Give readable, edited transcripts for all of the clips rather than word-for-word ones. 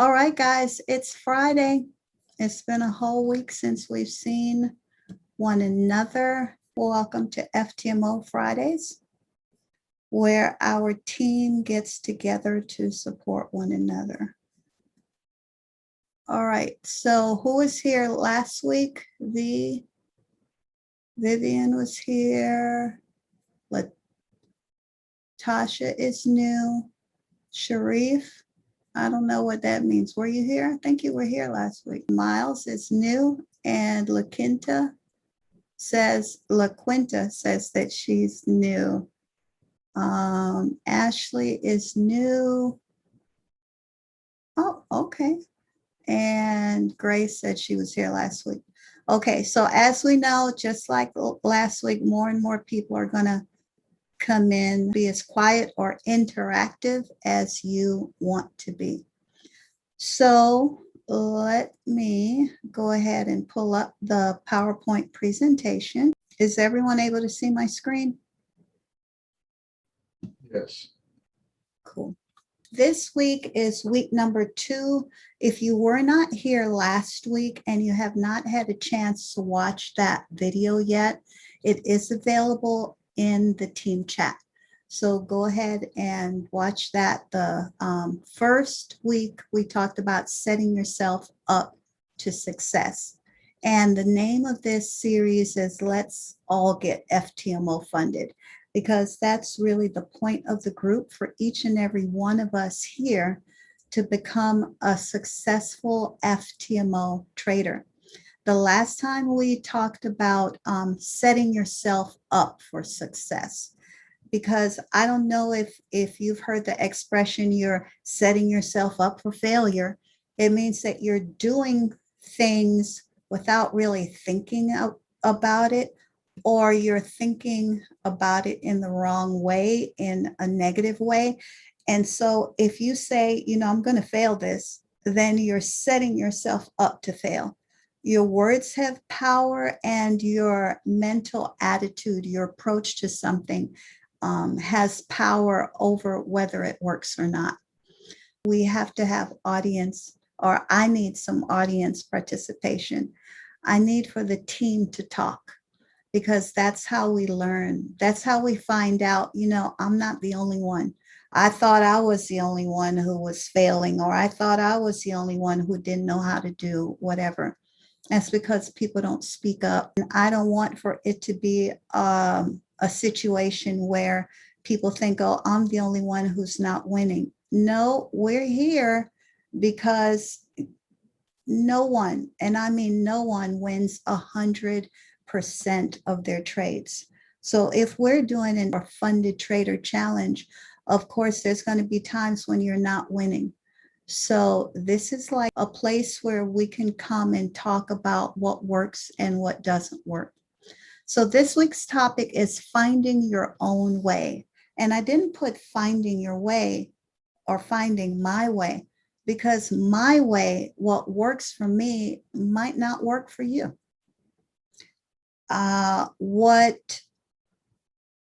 All right, guys, it's Friday. It's been a whole week since we've seen one another. Welcome to FTMO Fridays, where our team gets together to support one another. All right, so who was here last week? Vivian was here. Tasha is new. Sharif, I don't know what that means. Were you here? I think you were here last week. Miles is new, and LaQuinta says that she's new. Ashley is new. Oh, okay. And Grace said she was here last week. Okay, so as we know, just like last week, more and more people are going to come in, be as quiet or interactive as you want to be. So let me go ahead and pull up the PowerPoint presentation. Is everyone able to see my screen? Yes. Cool. This week is week number 2. If you were not here last week and you have not had a chance to watch that video yet, it is available in the team chat. So go ahead and watch that. The first week we talked about setting yourself up to success. And the name of this series is Let's All Get FTMO Funded, because that's really the point of the group for each and every one of us here to become a successful FTMO trader. The last time we talked about setting yourself up for success, because I don't know if you've heard the expression, you're setting yourself up for failure. It means that you're doing things without really thinking about it, or you're thinking about it in the wrong way, in a negative way. And so if you say, I'm going to fail this, then you're setting yourself up to fail. Your words have power, and your mental attitude, your approach to something has power over whether it works or not. We have to have audience, or I need some audience participation. I need for the team to talk, because that's how we learn. That's how we find out, I'm not the only one. I thought I was the only one who was failing, or I thought I was the only one who didn't know how to do whatever. That's because people don't speak up. And I don't want for it to be a situation where people think, oh, I'm the only one who's not winning. No, we're here because no one, and I mean no one, wins 100% of their trades. So if we're doing a funded trader challenge, of course, there's going to be times when you're not winning. So this is like a place where we can come and talk about what works and what doesn't work. So this week's topic is finding your own way. And I didn't put finding your way or finding my way, because my way, what works for me, might not work for you. What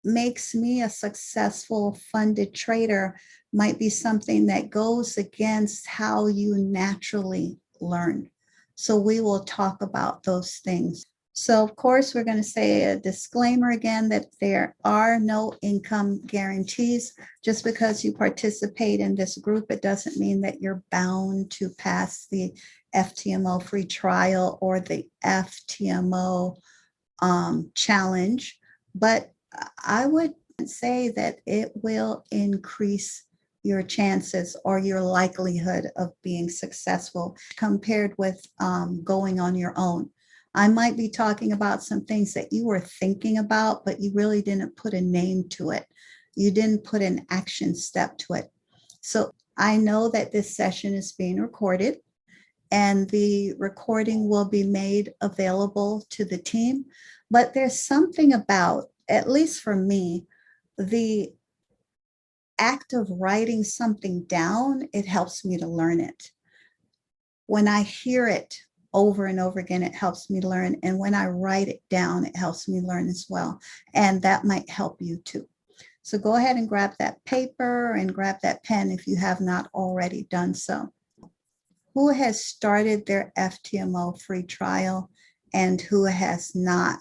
makes me a successful funded trader might be something that goes against how you naturally learn. So we will talk about those things. So of course, we're going to say a disclaimer again that there are no income guarantees. Just because you participate in this group, it doesn't mean that you're bound to pass the FTMO free trial or the FTMO challenge. But I would say that it will increase your chances or your likelihood of being successful compared with going on your own. I might be talking about some things that you were thinking about, but you really didn't put a name to it. You didn't put an action step to it. So I know that this session is being recorded, and the recording will be made available to the team. But there's something about, at least for me, the act of writing something down, it helps me to learn it. When I hear it over and over again, it helps me learn. And when I write it down, it helps me learn as well. And that might help you too. So go ahead and grab that paper and grab that pen if you have not already done so. who has started their FTMO free trial and who has not?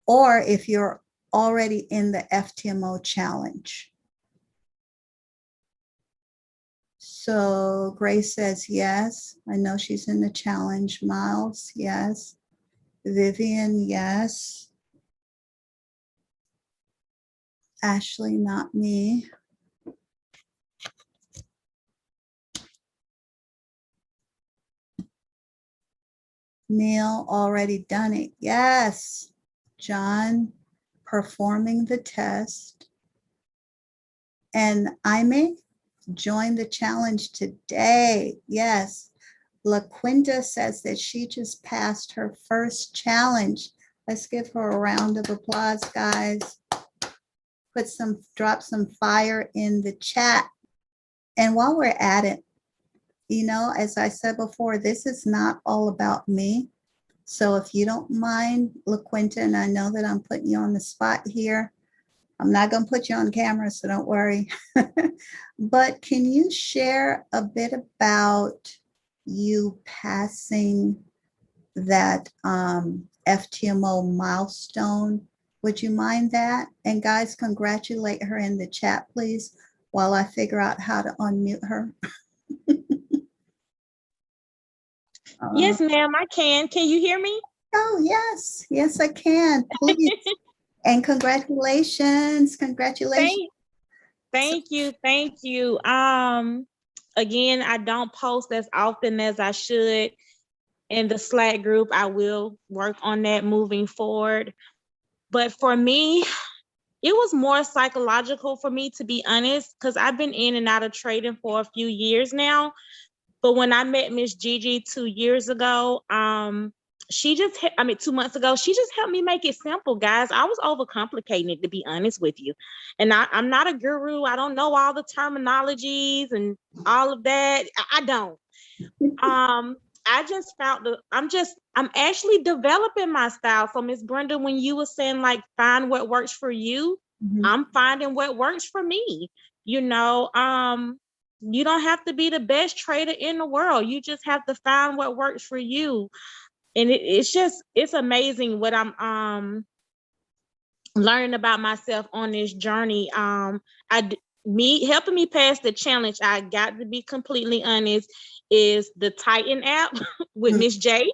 Or if you're already in the FTMO challenge. So Grace says yes. I know she's in the challenge. Miles, yes. Vivian, yes. Ashley, not me. Neil, already done it. Yes. John, performing the test. And Aime, join the challenge today. Yes. LaQuinta says that she just passed her first challenge. Let's give her a round of applause, guys. Drop some fire in the chat. And while we're at it, you know, as I said before, this is not all about me. So if you don't mind, LaQuinta, and I know that I'm putting you on the spot here, I'm not going to put you on camera, so don't worry. But can you share a bit about you passing that FTMO milestone? Would you mind that? And guys, congratulate her in the chat, please, while I figure out how to unmute her. Yes, ma'am, I can. Can you hear me? Oh, yes. Yes, I can. Please. And congratulations. Congratulations. Thank you. Thank you. Again, I don't post as often as I should in the Slack group. I will work on that moving forward. But for me, it was more psychological for me, to be honest, because I've been in and out of trading for a few years now. But when I met Miss Gigi 2 years ago, she just, 2 months ago, she just helped me make it simple, guys. I was overcomplicating it, to be honest with you. And I'm not a guru. I don't know all the terminologies and all of that. I don't. I just found I'm actually developing my style. So Miss Brenda, when you were saying like find what works for you, I'm finding what works for me. You know, you don't have to be the best trader in the world. You just have to find what works for you. And it's amazing what I'm learning about myself on this journey. Me helping me pass the challenge, I got to be completely honest, is the Titan app with Miss J.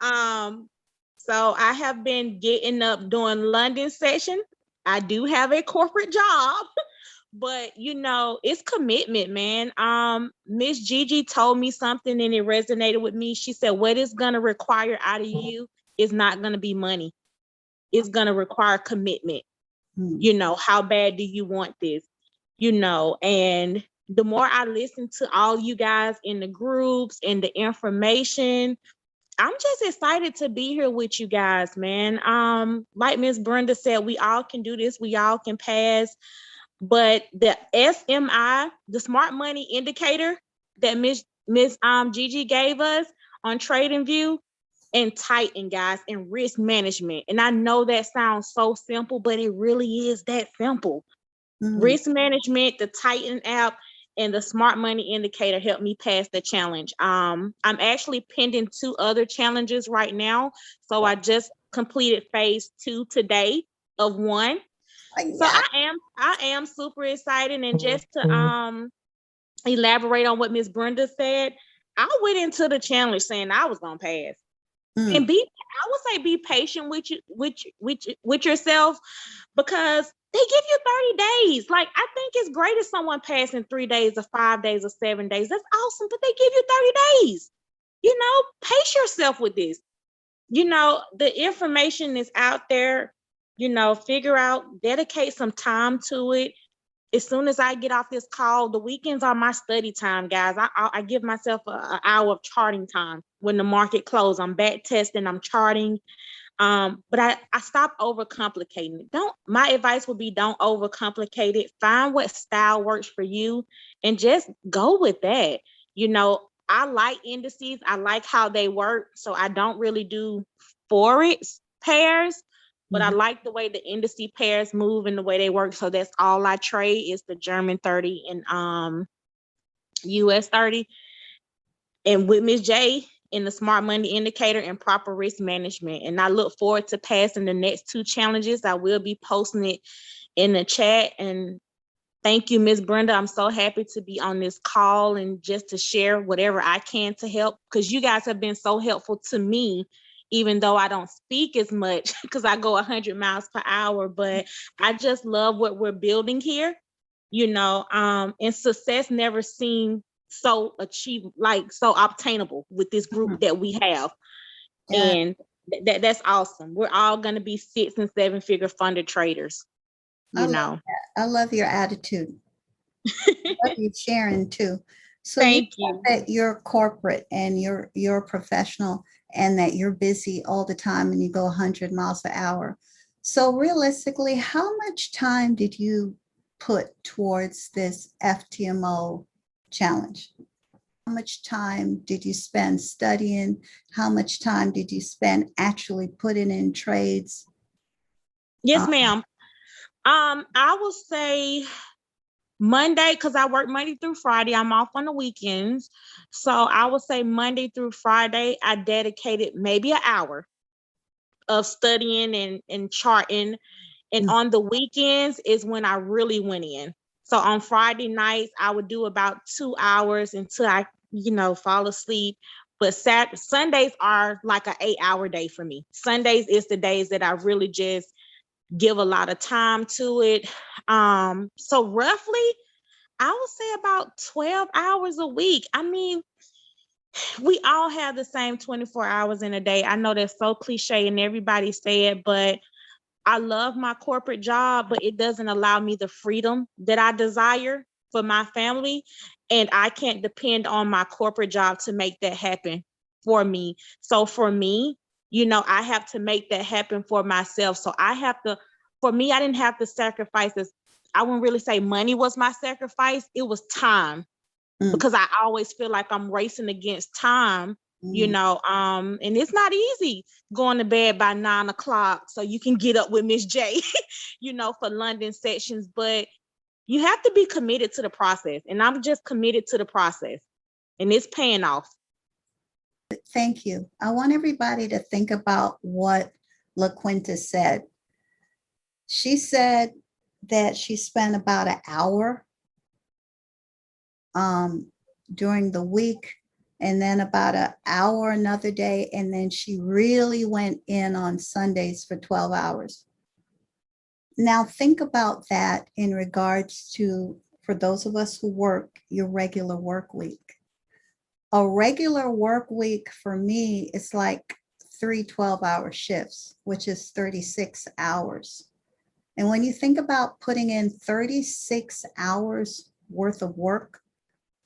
So I have been getting up doing London session. I do have a corporate job, but you know, it's commitment, man. Miss Gigi told me something and it resonated with me. She said, what it's gonna require out of you is not gonna be money. It's gonna require commitment. You know, how bad do you want this? You know, and the more I listen to all you guys in the groups and the information, I'm just excited to be here with you guys, man. Like Miss Brenda said, we all can do this, we all can pass. But the SMI, the smart money indicator that Miss Gigi gave us on TradingView, and Titan, guys, and risk management. And I know that sounds so simple, but it really is that simple. Risk management, the Titan app, and the smart money indicator helped me pass the challenge. I'm actually pending 2 other challenges right now. So I just completed phase 2 today of 1. So I am super excited. And just to elaborate on what Miss Brenda said, I went into the challenge saying I was gonna pass. And I would say be patient with yourself, because they give you 30 days. Like, I think it's great if someone passing 3 days or 5 days or 7 days. That's awesome, but they give you 30 days. You know, pace yourself with this. You know, the information is out there. You know, figure out, dedicate some time to it. As soon as I get off this call, the weekends are my study time, guys. I give myself an hour of charting time. When the market closes, I'm back testing, I'm charting. But I stop overcomplicating it. My advice would be don't overcomplicate it. Find what style works for you and just go with that. You know, I like indices. I like how they work. So I don't really do forex pairs, but I like the way the indice pairs move and the way they work. So that's all I trade is the German 30 and US 30. and with Ms. J in the Smart Money Indicator and proper risk management. And I look forward to passing the next 2 challenges. I will be posting it in the chat. And thank you, Ms. Brenda. I'm so happy to be on this call and just to share whatever I can to help, because you guys have been so helpful to me, even though I don't speak as much because I go 100 miles per hour. But I just love what we're building here, and success never seemed so so obtainable with this group that we have. Yeah, And that's awesome. We're all going to be 6 and 7 figure funded traders, I you love know. that. I love your attitude. I love you sharing too. So you Thank said you. that you're corporate and you're professional and that you're busy all the time and you go 100 miles an hour. So realistically, how much time did you put towards this FTMO challenge? How much time did you spend studying? How much time did you spend actually putting in trades? Yes, ma'am. I will say Monday, because I work Monday through Friday. I'm off on the weekends. So I would say Monday through Friday, I dedicated maybe an hour of studying and charting. And Mm. on the weekends is when I really went in. So on Friday nights, I would do about 2 hours until I, fall asleep. But Sundays are like an 8-hour day for me. Sundays is the days that I really just give a lot of time to it. So roughly, I would say about 12 hours a week. I mean, we all have the same 24 hours in a day. I know that's so cliche and everybody say it, but I love my corporate job, but it doesn't allow me the freedom that I desire for my family. And I can't depend on my corporate job to make that happen for me. So for me, I have to make that happen for myself. So for me, I didn't have to sacrifice this. I wouldn't really say money was my sacrifice. It was time, Mm. because I always feel like I'm racing against time, Mm. and it's not easy going to bed by 9 o'clock so you can get up with Miss J, for London sessions. But you have to be committed to the process. And I'm just committed to the process, and it's paying off. Thank you. I want everybody to think about what LaQuinta said. She said that she spent about an hour during the week and then about an hour another day. And then she really went in on Sundays for 12 hours. Now think about that in regards to, for those of us who work your regular work week. A regular work week for me is like 3 12-hour shifts, which is 36 hours. And when you think about putting in 36 hours worth of work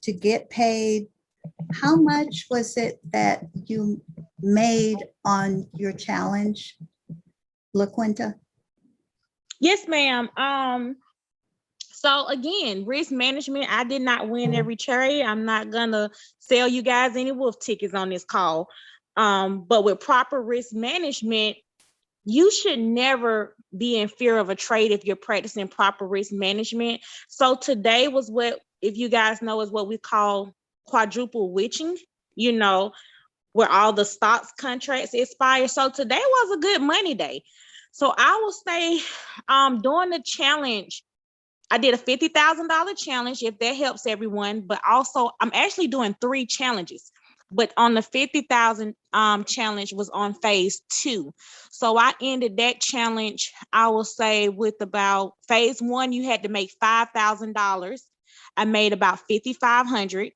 to get paid, how much was it that you made on your challenge, LaQuinta? Yes, ma'am. So again, risk management. I did not win every trade. I'm not gonna sell you guys any wolf tickets on this call. But with proper risk management, you should never be in fear of a trade if you're practicing proper risk management. So today was what, if you guys know, is what we call quadruple witching, where all the stocks contracts expire. So today was a good money day. So I will say, during the challenge, I did a $50,000 challenge, if that helps everyone. But also, I'm actually doing 3 challenges. But on the 50,000 challenge was on phase 2. So I ended that challenge, I will say, with about phase 1, you had to make $5,000. I made about 5,500.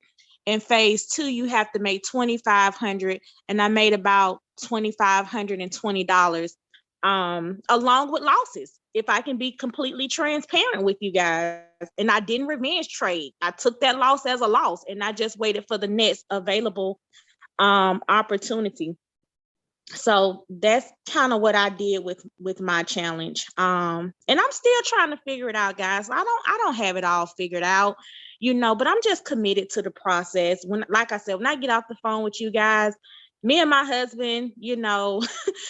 In phase 2, you have to make 2,500, and I made about $2,520. Along with losses, if I can be completely transparent with you guys. And I didn't revenge trade. I took that loss as a loss, and I just waited for the next available opportunity. So that's kind of what I did with my challenge. And I'm still trying to figure it out, guys. I don't have it all figured out, but I'm just committed to the process. Like I said, when I get off the phone with you guys, me and my husband,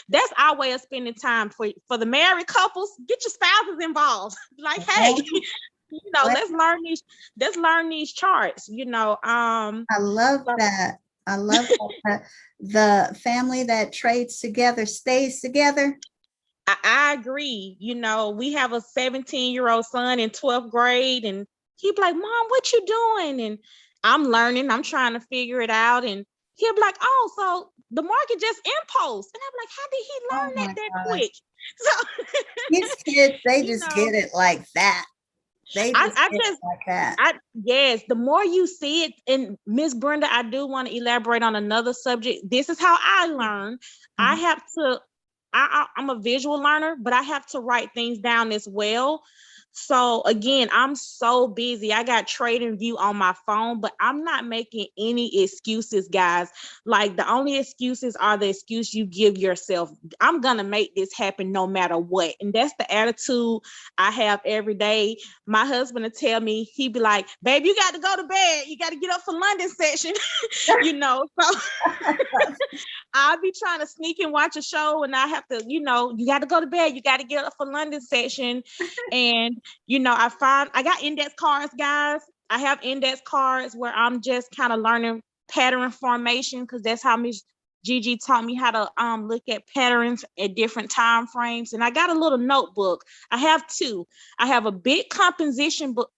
that's our way of spending time. For the married couples, get your spouses involved. Like, hey, Well, let's learn these charts. I love So, that. I love that the family that trades together stays together. I agree. You know, we have a 17-year-old son in 12th grade, and he'd be like, Mom, what you doing? And I'm learning, I'm trying to figure it out. And he'll be like, oh, so the market just impulse. And I'm like, how did he Oh learn my that gosh. quick? So, These kids, they you just know, get it like that. They just I get it just like that. yes, the more you see it, and Miss Brenda, I do want to elaborate on another subject. This is how I learn. I Mhm. have to, I'm a visual learner, but I have to write things down as well. So again, I'm so busy. I got Trading View on my phone, but I'm not making any excuses, guys. Like the only excuses are the excuse you give yourself. I'm gonna make this happen no matter what. And that's the attitude I have every day. My husband would tell me, he'd be like, babe, you got to go to bed. You got to get up for London session, you know. So I'll be trying to sneak and watch a show, and I have to, you got to go to bed. You got to get up for London session. And, I got index cards, guys. I have index cards where I'm just kind of learning pattern formation, because that's how Miss Gigi taught me how to look at patterns at different time frames. And I got a little notebook. I have two. I have a big composition book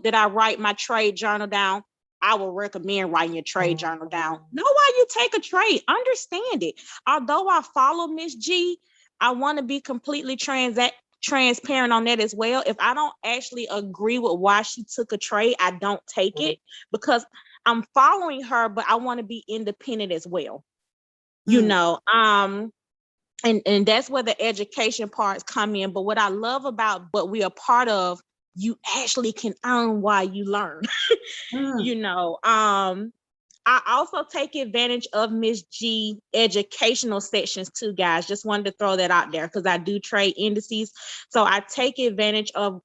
that I write my trade journal down. I will recommend writing your trade journal down. Know why you take a trade. Understand it. Although I follow Miss G, I want to be completely transparent on that as well. If I don't actually agree with why she took a trade, I don't take it, because I'm following her, but I want to be independent as well. You Mm. know, and that's where the education parts come in. But what I love about what we are part of, you actually can earn while you learn. Mm. you know, I also take advantage of Miss G educational sections too, guys. Just wanted to throw that out there because I do trade indices. So I take advantage of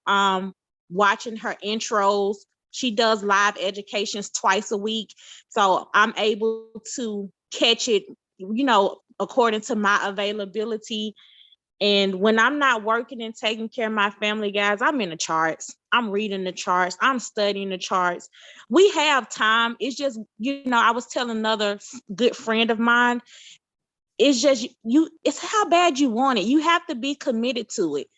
watching her intros. She does live educations twice a week. So I'm able to catch it, according to my availability. And when I'm not working and taking care of my family, guys, I'm in the charts. I'm reading the charts. I'm studying the charts. We have time. It's just, I was telling another good friend of mine, it's just it's how bad you want it. You have to be committed to it,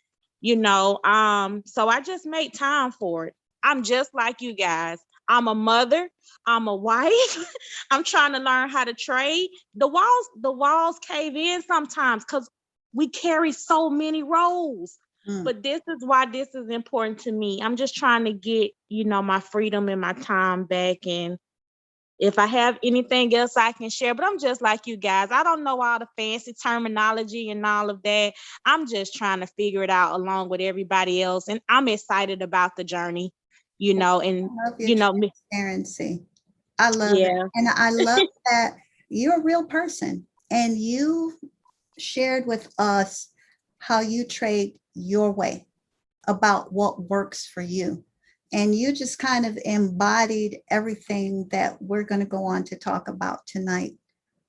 So I just make time for it. I'm just like you guys. I'm a mother. I'm a wife. I'm trying to learn how to trade. The walls cave in sometimes because we carry so many roles. Mm. But this is why this is important to me. I'm just trying to get, my freedom and my time back. And if I have anything else I can share, but I'm just like you guys. I don't know all the fancy terminology and all of that. I'm just trying to figure it out along with everybody else. And I'm excited about the journey, and, I love your transparency. I love it. yeah. And I love that you're a real person and you shared with us how you trade your way, about what works for you. And you just kind of embodied everything that we're going to go on to talk about tonight.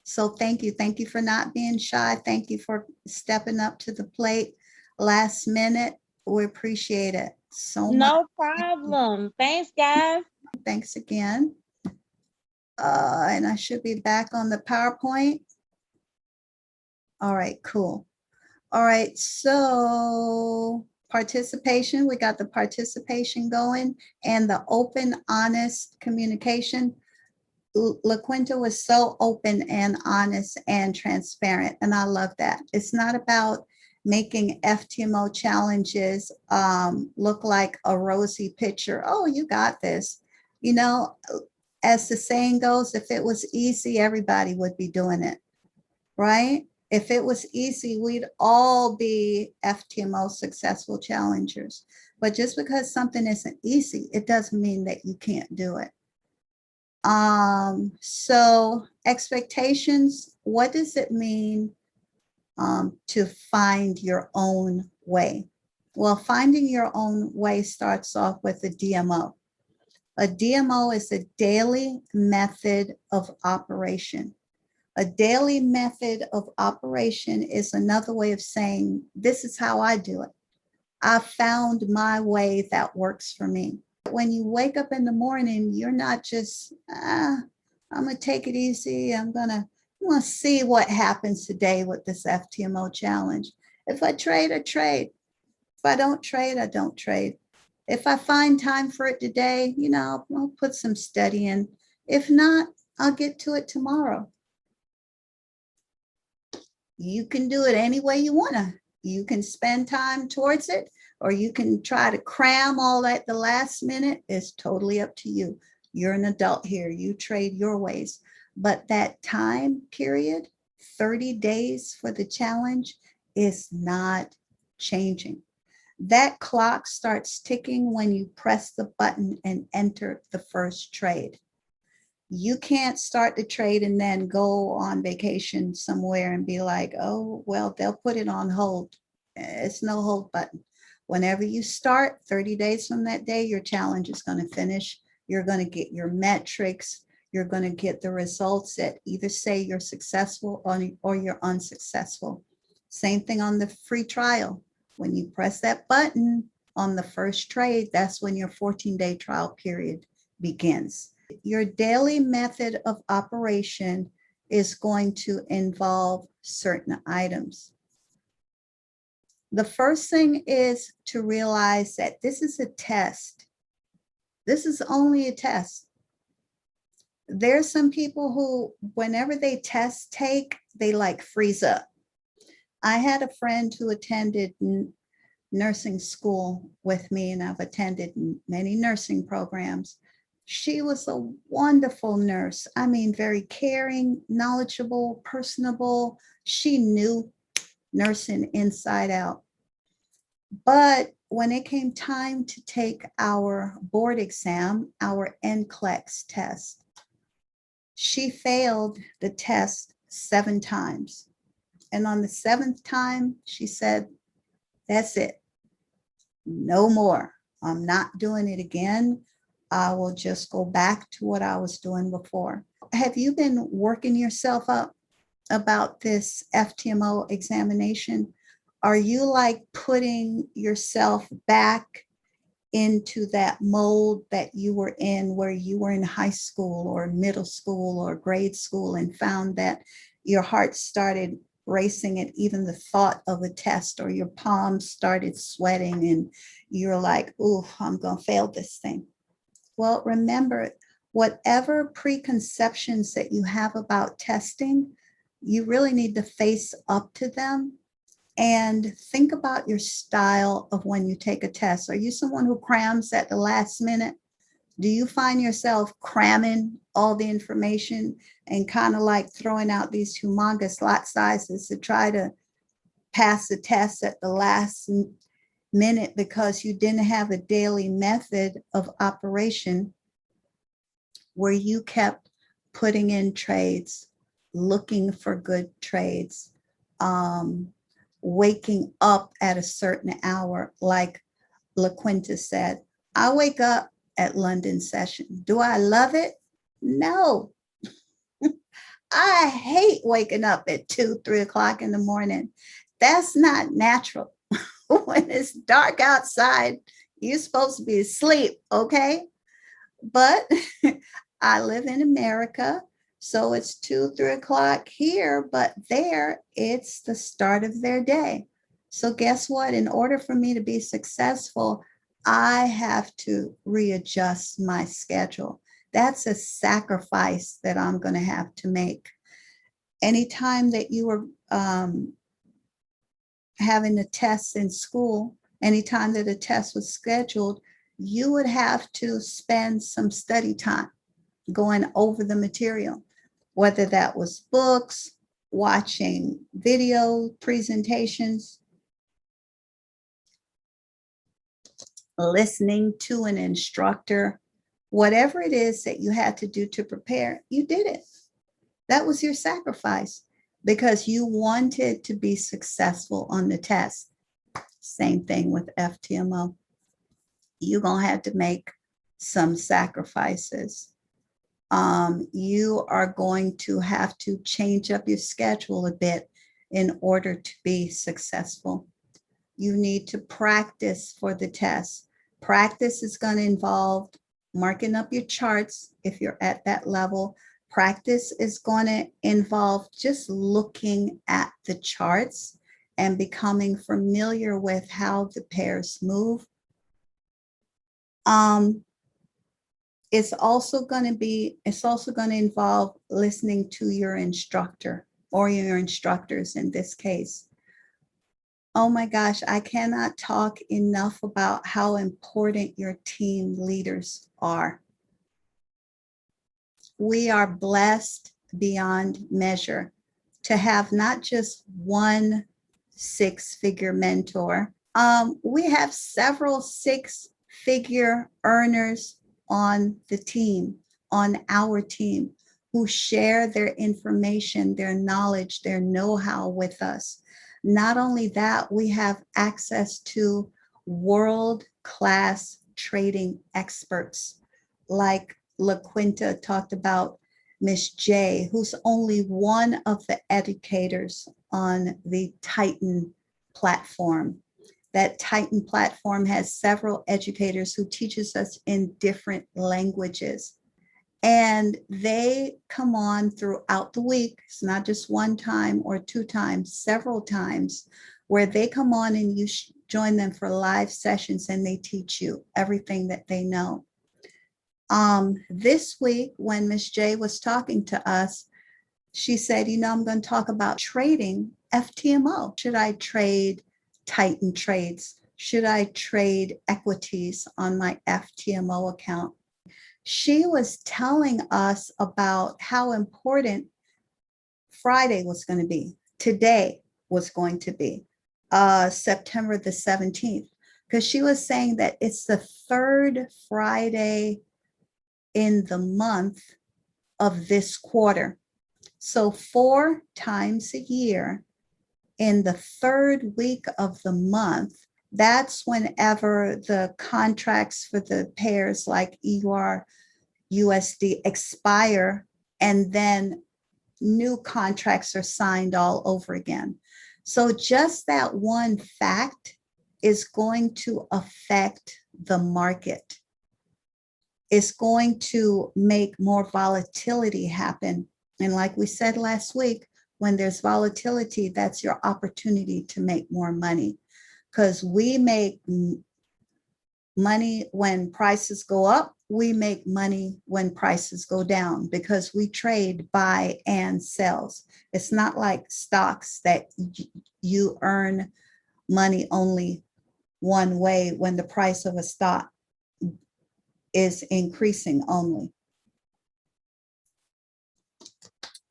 So thank you. Thank you for not being shy. Thank you for stepping up to the plate last minute. We appreciate it so much. No problem. Thanks, guys. Thanks again. And I should be back on the PowerPoint. All right, cool. All right, so participation, we got the participation going and the open, honest communication. LaQuinta was so open and honest and transparent, and I love that. It's not about making FTMO challenges look like a rosy picture. Oh, you got this. You know, as the saying goes, if it was easy, everybody would be doing it, right? If it was easy, we'd all be FTMO successful challengers. But just because something isn't easy, it doesn't mean that you can't do it. So expectations, what does it mean to find your own way? Well, finding your own way starts off with a DMO. A DMO is a daily method of operation. A daily method of operation is another way of saying, this is how I do it. I found my way that works for me. When you wake up in the morning, you're not just, I'm going to take it easy. I'm going to see what happens today with this FTMO challenge. If I trade, I trade. If I don't trade, I don't trade. If I find time for it today, I'll put some study in. If not, I'll get to it tomorrow. You can do it any way you want to. You can spend time towards it, or you can try to cram all at the last minute. It's totally up to you. You're an adult here. You trade your ways. But that time period, 30 days for the challenge, is not changing. That clock starts ticking when you press the button and enter the first trade. You can't start the trade and then go on vacation somewhere and be like, oh, well, they'll put it on hold. It's no hold button. Whenever you start, 30 days from that day, your challenge is going to finish. You're going to get your metrics. You're going to get the results that either say you're successful or you're unsuccessful. Same thing on the free trial. When you press that button on the first trade, that's when your 14-day trial period begins. Your daily method of operation is going to involve certain items. The first thing is to realize that this is a test. This is only a test. There's some people who, whenever they test take, they like freeze up. I had a friend who attended nursing school with me, and I've attended many nursing programs. She was a wonderful nurse. I mean, very caring, knowledgeable, personable. She knew nursing inside out. But when it came time to take our board exam, our NCLEX test, she failed the test 7 times. And on the 7th time, she said, that's it. No more. I'm not doing it again. I will just go back to what I was doing before. Have you been working yourself up about this FTMO examination? Are you like putting yourself back into that mold that you were in where you were in high school or middle school or grade school and found that your heart started racing at even the thought of a test, or your palms started sweating and you're like, ooh, I'm going to fail this thing? Well, remember, whatever preconceptions that you have about testing, you really need to face up to them and think about your style of when you take a test. Are you someone who crams at the last minute? Do you find yourself cramming all the information and kind of like throwing out these humongous lot sizes to try to pass the test at the last minute because you didn't have a daily method of operation where you kept putting in trades, looking for good trades, waking up at a certain hour? Like LaQuinta said, I wake up at London session. Do I love it? No. I hate waking up at 2, 3 o'clock in the morning. That's not natural. When it's dark outside, you're supposed to be asleep, okay? But I live in America, so it's 2, 3 o'clock here, but there it's the start of their day. So guess what? In order for me to be successful, I have to readjust my schedule. That's a sacrifice that I'm going to have to make. Anytime that you were having a test in school, anytime that a test was scheduled, you would have to spend some study time going over the material, whether that was books, watching video presentations, listening to an instructor, whatever it is that you had to do to prepare, you did it. That was your sacrifice because you wanted to be successful on the test. Same thing with FTMO. You're going to have to make some sacrifices. You are going to have to change up your schedule a bit in order to be successful. You need to practice for the test. Practice is going to involve marking up your charts if you're at that level, Practice is going to involve just looking at the charts and becoming familiar with how the pairs move. It's also going to involve listening to your instructor or your instructors in this case. Oh my gosh, I cannot talk enough about how important your team leaders are. We are blessed beyond measure to have not just one six-figure mentor. We have several six-figure earners on the team, on our team, who share their information, their knowledge, their know-how with us. Not only that, we have access to world-class trading experts like LaQuinta talked about, Miss J, who's only one of the educators on the Titan platform. That Titan platform has several educators who teaches us in different languages. And they come on throughout the week. It's not just one time or two times, several times, where they come on and you join them for live sessions and they teach you everything that they know. This week, when Miss J was talking to us, she said, I'm going to talk about trading FTMO. Should I trade Titan trades? Should I trade equities on my FTMO account? She was telling us about how important Friday was going to be. Today was going to be September the 17th, because she was saying that it's the third Friday in the month of this quarter. So 4 times a year in the third week of the month, that's whenever the contracts for the pairs like EUR, USD expire, and then new contracts are signed all over again. So just that one fact is going to affect the market. It's going to make more volatility happen. And like we said last week, when there's volatility, that's your opportunity to make more money, because we make money when prices go up. We make money when prices go down because we trade buy and sells. It's not like stocks that you earn money only one way when the price of a stock is increasing only.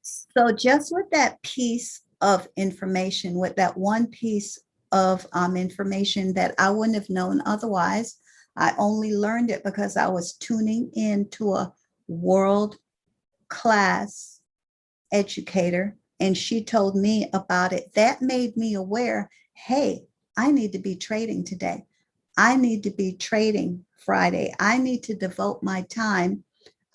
So just with that piece of information, with that one piece of information that I wouldn't have known otherwise, I only learned it because I was tuning into a world-class educator, and she told me about it. That made me aware, hey, I need to be trading today. I need to be trading Friday. I need to devote my time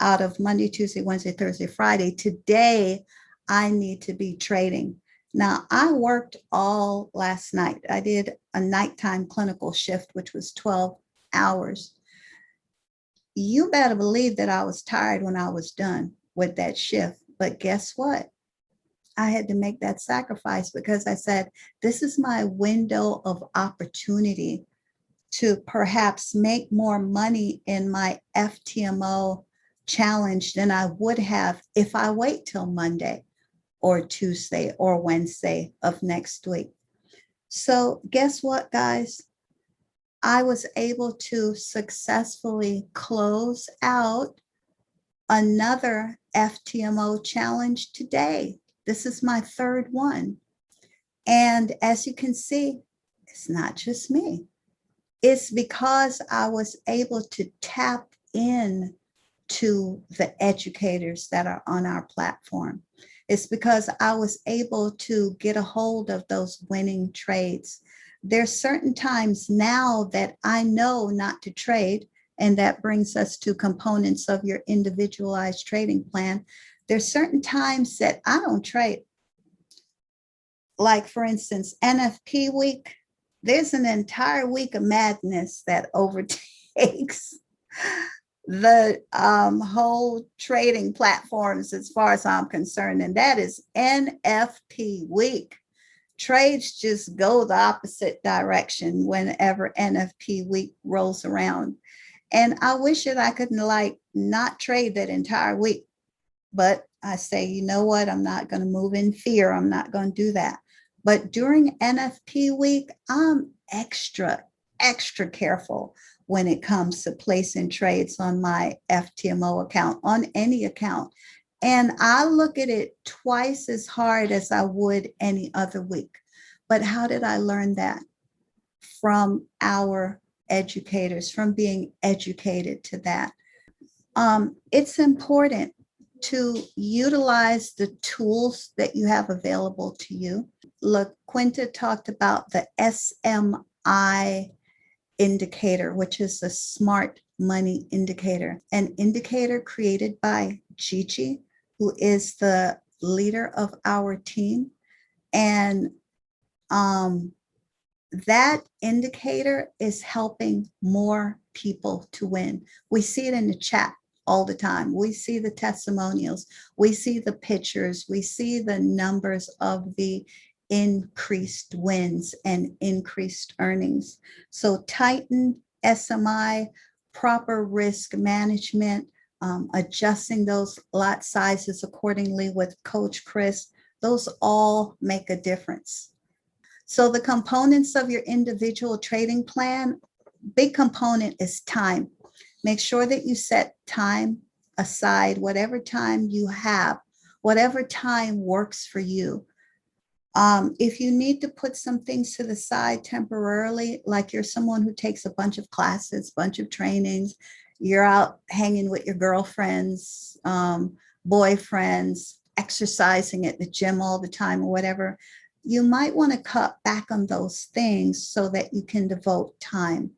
out of Monday, Tuesday, Wednesday, Thursday, Friday. Today, I need to be trading. Now, I worked all last night. I did a nighttime clinical shift, which was 12 hours. You better believe that I was tired when I was done with that shift. But guess what? I had to make that sacrifice because I said, this is my window of opportunity to perhaps make more money in my FTMO challenge than I would have if I wait till Monday or Tuesday or Wednesday of next week. So guess what, guys? I was able to successfully close out another FTMO challenge today. This is my third one. And as you can see, it's not just me. It's because I was able to tap in to the educators that are on our platform. It's because I was able to get a hold of those winning trades. There's certain times now that I know not to trade, and that brings us to components of your individualized trading plan. There's certain times that I don't trade. Like for instance, NFP week, there's an entire week of madness that overtakes the whole trading platforms as far as I'm concerned, and that is NFP week. Trades just go the opposite direction whenever NFP week rolls around. And I wish that I could like not trade that entire week. But I say, you know what? I'm not going to move in fear. I'm not going to do that. But during NFP week, I'm extra careful when it comes to placing trades on my FTMO account, on any account. And I look at it twice as hard as I would any other week. But how did I learn that? From our educators, from being educated to that. It's important to utilize the tools that you have available to you. LaQuinta talked about the SMI indicator, which is the smart money indicator, an indicator created by Gigi, who is the leader of our team. And that indicator is helping more people to win. We see it in the chat all the time. We see the testimonials, we see the pictures, we see the numbers of the increased wins and increased earnings. So Titan, SMI, proper risk management, adjusting those lot sizes accordingly with Coach Chris, those all make a difference. So the components of your individual trading plan, big component is time. Make sure that you set time aside, whatever time you have, whatever time works for you. If you need to put some things to the side temporarily, like you're someone who takes a bunch of classes, bunch of trainings, you're out hanging with your girlfriends, boyfriends, exercising at the gym all the time or whatever, you might want to cut back on those things so that you can devote time.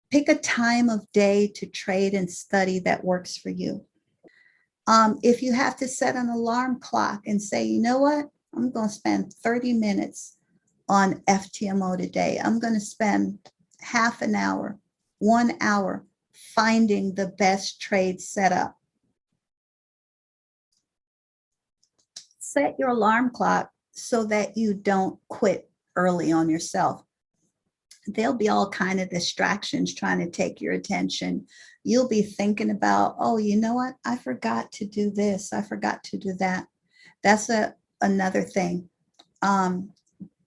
Pick a time of day to trade and study that works for you. If you have to set an alarm clock and say, you know what, I'm going to spend 30 minutes on FTMO today. I'm going to spend half an hour, 1 hour finding the best trade setup. Set your alarm clock so that you don't quit early on yourself. There'll be all kind of distractions trying to take your attention. You'll be thinking about, oh, you know what? I forgot to do this. I forgot to do that. That's another thing.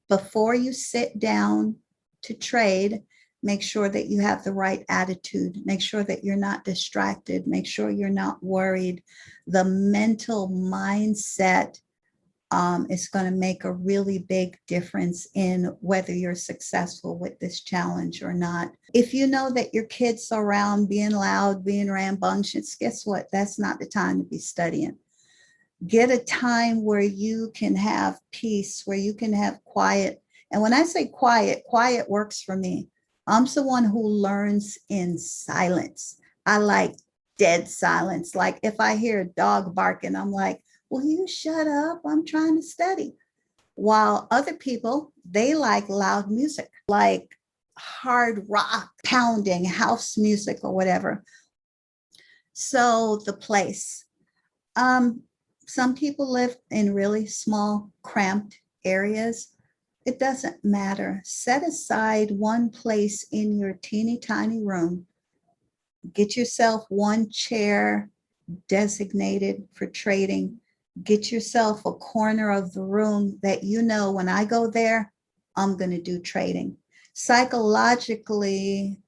Before you sit down to trade, make sure that you have the right attitude. Make sure that you're not distracted. Make sure you're not worried. The mental mindset is going to make a really big difference in whether you're successful with this challenge or not. If you know that your kids are around being loud, being rambunctious, guess what? That's not the time to be studying. Get a time where you can have peace, where you can have quiet. And when I say quiet, quiet works for me. I'm someone who learns in silence. I like dead silence. Like if I hear a dog barking, I'm like, will you shut up? I'm trying to study. While other people, they like loud music, like hard rock, pounding, house music or whatever. So the place. Some people live in really small, cramped areas. It doesn't matter. Set aside one place in your teeny tiny room. Get yourself one chair designated for trading. Get yourself a corner of the room that you know when I go there, I'm going to do trading. Psychologically,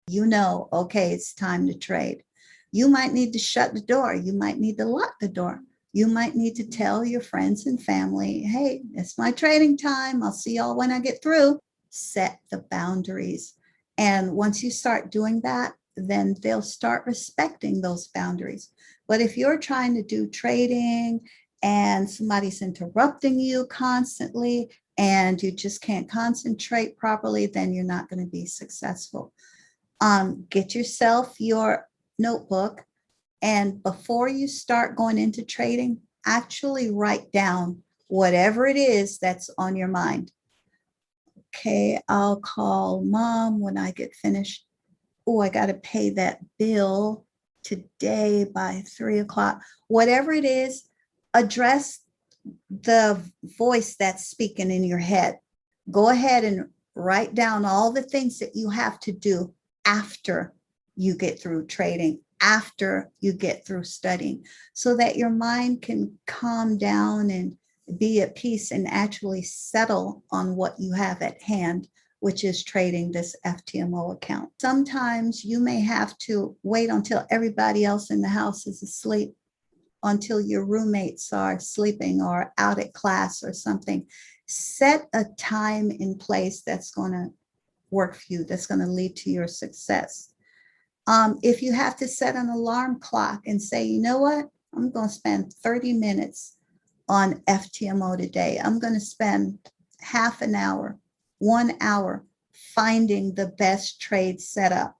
you know, okay, it's time to trade. You might need to shut the door. You might need to lock the door. You might need to tell your friends and family, hey, it's my trading time. I'll see y'all when I get through. Set the boundaries. And once you start doing that, then they'll start respecting those boundaries. But if you're trying to do trading and somebody's interrupting you constantly and you just can't concentrate properly, then you're not going to be successful. Get yourself your notebook, and before you start going into trading, actually write down whatever it is that's on your mind. Okay, I'll call mom when I get finished. oh, I got to pay that bill today by 3 o'clock. Whatever it is, address the voice that's speaking in your head. Go ahead and write down all the things that you have to do after you get through trading, after you get through studying, so that your mind can calm down and be at peace and actually settle on what you have at hand, which is trading this FTMO account. Sometimes you may have to wait until everybody else in the house is asleep, until your roommates are sleeping or out at class or something. Set a time in place that's going to work for you, that's going to lead to your success. If you have to set an alarm clock and say, you know what, I'm going to spend 30 minutes on FTMO today. I'm going to spend half an hour, 1 hour finding the best trade setup.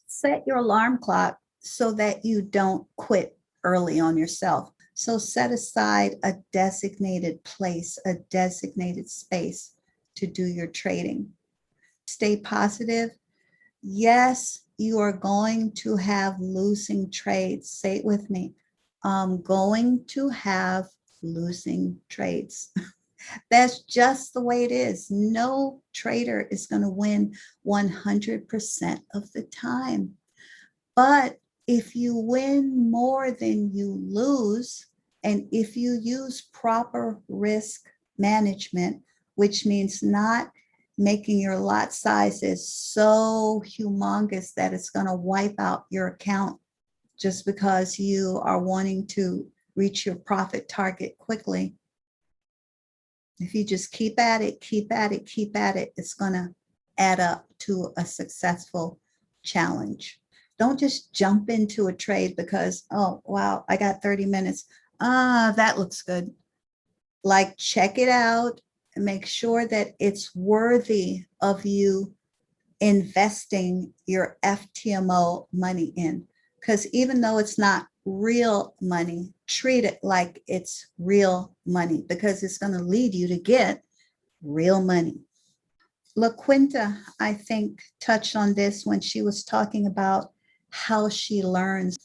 Set your alarm clock so that you don't quit early on yourself. So set aside a designated place, a designated space to do your trading. Stay positive. Yes, you are going to have losing trades. Say it with me. I'm going to have losing trades. That's just the way it is. No trader is going to win 100% of the time. But if you win more than you lose, and if you use proper risk management, which means not making your lot sizes so humongous that it's going to wipe out your account just because you are wanting to reach your profit target quickly. If you just keep at it, keep at it, keep at it, it's going to add up to a successful challenge. Don't just jump into a trade because, oh, wow, I got 30 minutes. That looks good. Like, check it out and make sure that it's worthy of you investing your FTMO money in. Because even though it's not real money, treat it like it's real money, because it's going to lead you to get real money. LaQuinta, I think, touched on this when she was talking about how she learns.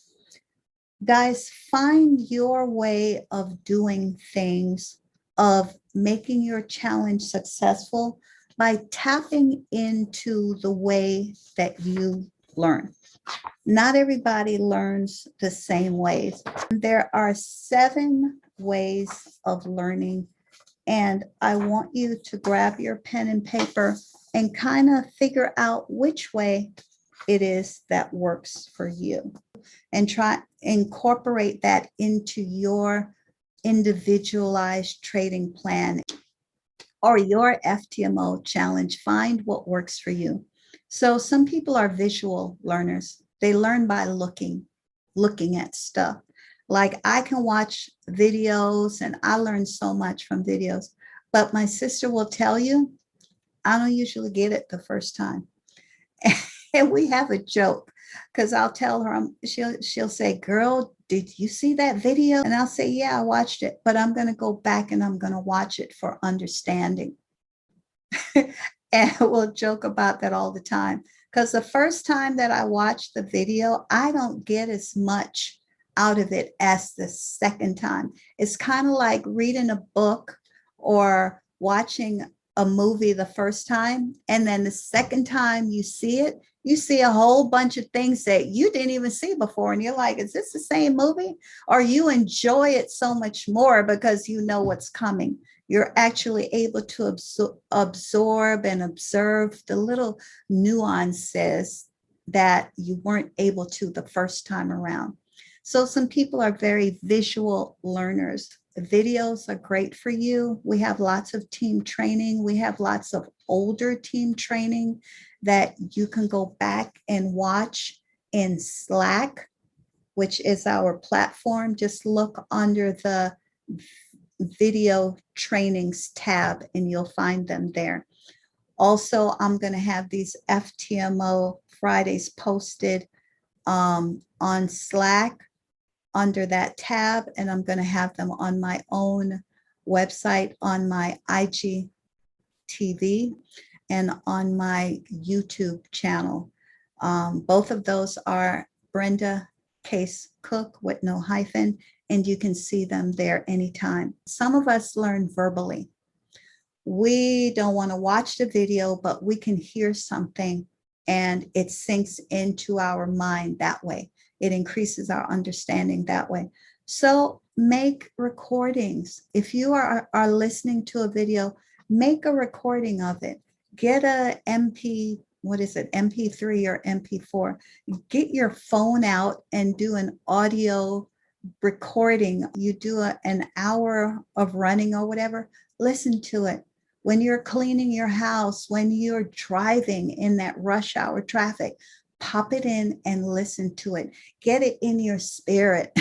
Guys, find your way of doing things, of making your challenge successful by tapping into the way that you learn. Not everybody learns the same ways. There are 7 ways of learning, and I want you to grab your pen and paper and kind of figure out which way it is that works for you, and try incorporate that into your individualized trading plan or your FTMO challenge. Find what works for you. So some people are visual learners. They learn by looking at stuff. Like, I can watch videos and I learn so much from videos, but my sister will tell you, I don't usually get it the first time. And we have a joke, because I'll tell her, she'll say, girl, did you see that video? And I'll say, yeah, I watched it, but I'm going to go back and I'm going to watch it for understanding. And we'll joke about that all the time, because the first time that I watch the video, I don't get as much out of it as the second time. It's kind of like reading a book or watching a movie the first time, and then the second time you see it, you see a whole bunch of things that you didn't even see before, and you're like, is this the same movie? Or you enjoy it so much more because you know what's coming. You're actually able to absorb and observe the little nuances that you weren't able to the first time around. So some people are very visual learners. The videos are great for you. We have lots of team training. We have lots of older team training that you can go back and watch in Slack, which is our platform. Just look under the video trainings tab and you'll find them there. Also, I'm going to have these FTMO Fridays posted on Slack under that tab, and I'm going to have them on my own website on my IGTV. and on my YouTube channel. Both of those are Brenda Case Cook with no hyphen, and you can see them there anytime. Some of us learn verbally. We don't want to watch the video, but we can hear something and it sinks into our mind that way. It increases our understanding that way. So make recordings. If you are listening to a video, make a recording of it. Get a MP, what is it, MP3 or MP4. Get your phone out and do an audio recording. You do an hour of running or whatever, listen to it. When you're cleaning your house, when you're driving in that rush hour traffic, pop it in and listen to it. Get it in your spirit.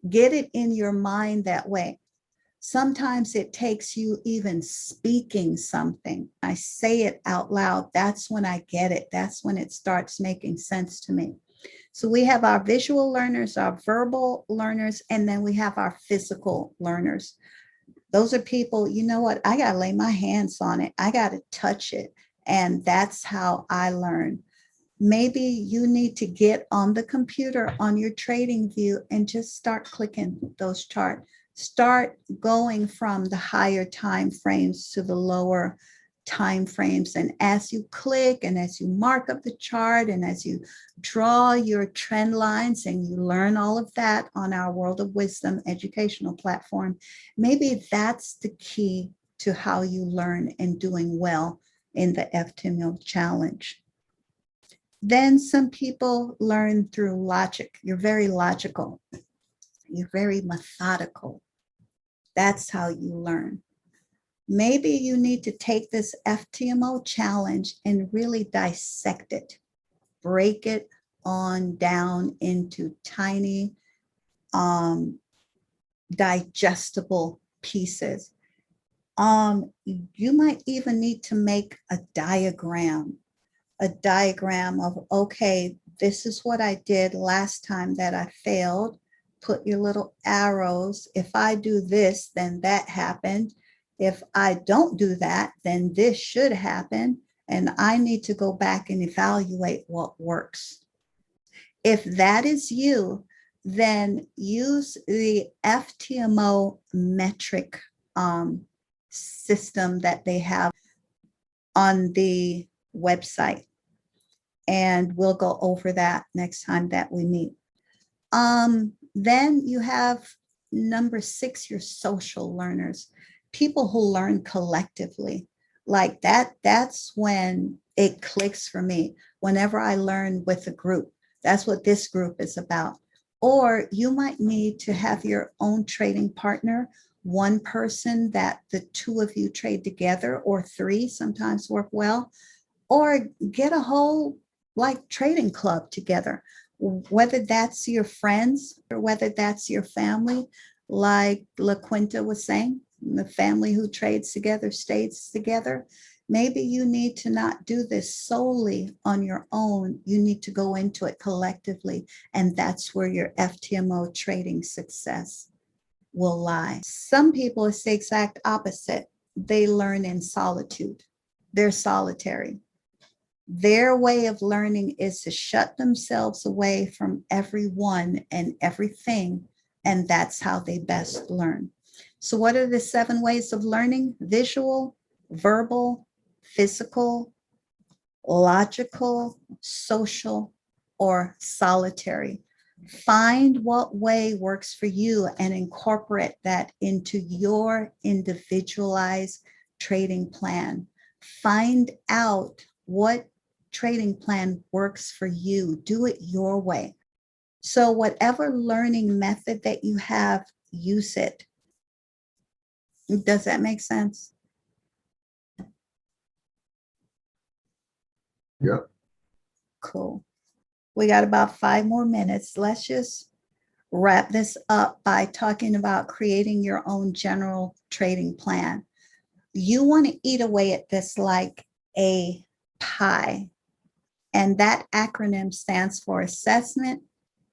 Get it in your mind that way. Sometimes it takes you even speaking something. I say it out loud. That's when I get it. That's when it starts making sense to me. So we have our visual learners, our verbal learners, and then we have our physical learners. Those are people, you know what? I got to lay my hands on it. I got to touch it. And that's how I learn. Maybe you need to get on the computer on your trading view and just start clicking those charts. Start going from the higher time frames to the lower time frames. And as you click and as you mark up the chart and as you draw your trend lines and you learn all of that on our World of Wisdom educational platform, maybe that's the key to how you learn and doing well in the FTMO challenge. Then some people learn through logic. You're very logical. You're very methodical. That's how you learn. Maybe you need to take this FTMO challenge and really dissect it, break it on down into tiny, digestible pieces. You might even need to make a diagram of, okay, this is what I did last time that I failed. Put your little arrows. If I do this, then that happened. If I don't do that, then this should happen. And I need to go back and evaluate what works. If that is you, then use the FTMO metric system that they have on the website. And we'll go over that next time that we meet. Then you have number 6, your social learners, people who learn collectively. Like that's when it clicks for me. Whenever I learn with a group, that's what this group is about. Or you might need to have your own trading partner, one person that the two of you trade together, or 3 sometimes work well, or get a whole like trading club together, whether that's your friends or whether that's your family. Like LaQuinta was saying, the family who trades together stays together. Maybe you need to not do this solely on your own. You need to go into it collectively. And that's where your FTMO trading success will lie. Some people, it's the exact opposite. They learn in solitude. They're solitary. Their way of learning is to shut themselves away from everyone and everything, and that's how they best learn. So what are the 7 ways of learning? Visual, verbal, physical, logical, social, or solitary. Find what way works for you and incorporate that into your individualized trading plan. Find out what trading plan works for you. Do it your way. So whatever learning method that you have, use it. Does that make sense? Yep. Cool. We got about 5 more minutes. Let's just wrap this up by talking about creating your own general trading plan. You want to eat away at this like a pie. And that acronym stands for assessment,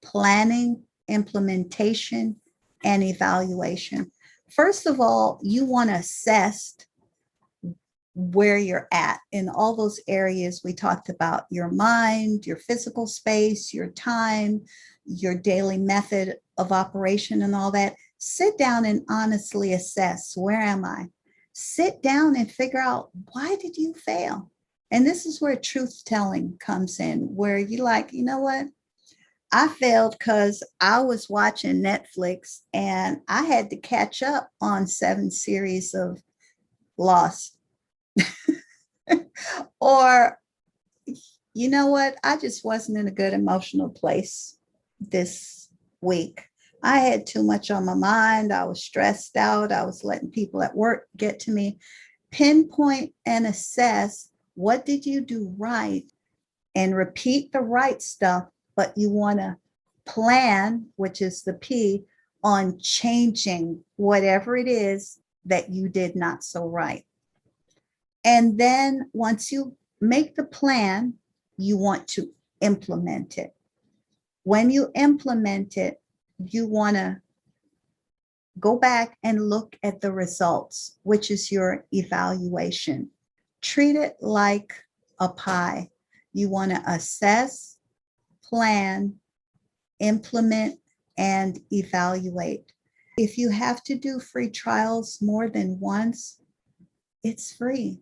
planning, implementation, and evaluation. First of all, you want to assess where you're at in all those areas we talked about: your mind, your physical space, your time, your daily method of operation and all that. Sit down and honestly assess, where am I? Sit down and figure out, why did you fail? And this is where truth telling comes in, where you're like, you know what? I failed because I was watching Netflix and I had to catch up on 7 series of Lost. Or, you know what? I just wasn't in a good emotional place this week. I had too much on my mind. I was stressed out. I was letting people at work get to me. Pinpoint and assess, what did you do right, and repeat the right stuff, but you want to plan, which is the P, on changing whatever it is that you did not so right. And then once you make the plan, you want to implement it. When you implement it, you want to go back and look at the results, which is your evaluation. Treat it like a pie. You want to assess, plan, implement, and evaluate. If you have to do free trials more than once, it's free.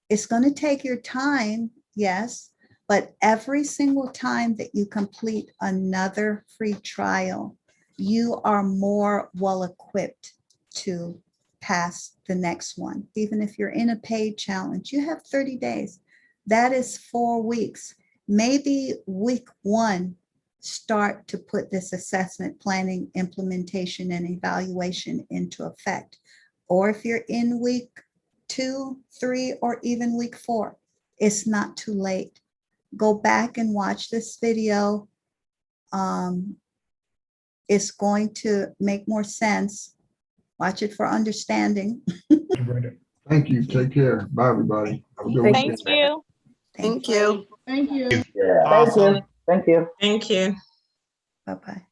It's going to take your time, yes, but every single time that you complete another free trial, you are more well equipped to pass the next one. Even if you're in a paid challenge, you have 30 days. That is 4 weeks. Maybe week 1, start to put this assessment, planning, implementation, and evaluation into effect. Or if you're in week 2, 3, or even week 4, it's not too late. Go back and watch this video. It's going to make more sense. Watch it for understanding. Thank you. Take care. Bye, everybody. Have a good Thank weekend. Thank you. Thank you. Thank you. Yeah. Thank Awesome. you. Thank you. Thank you. Bye-bye.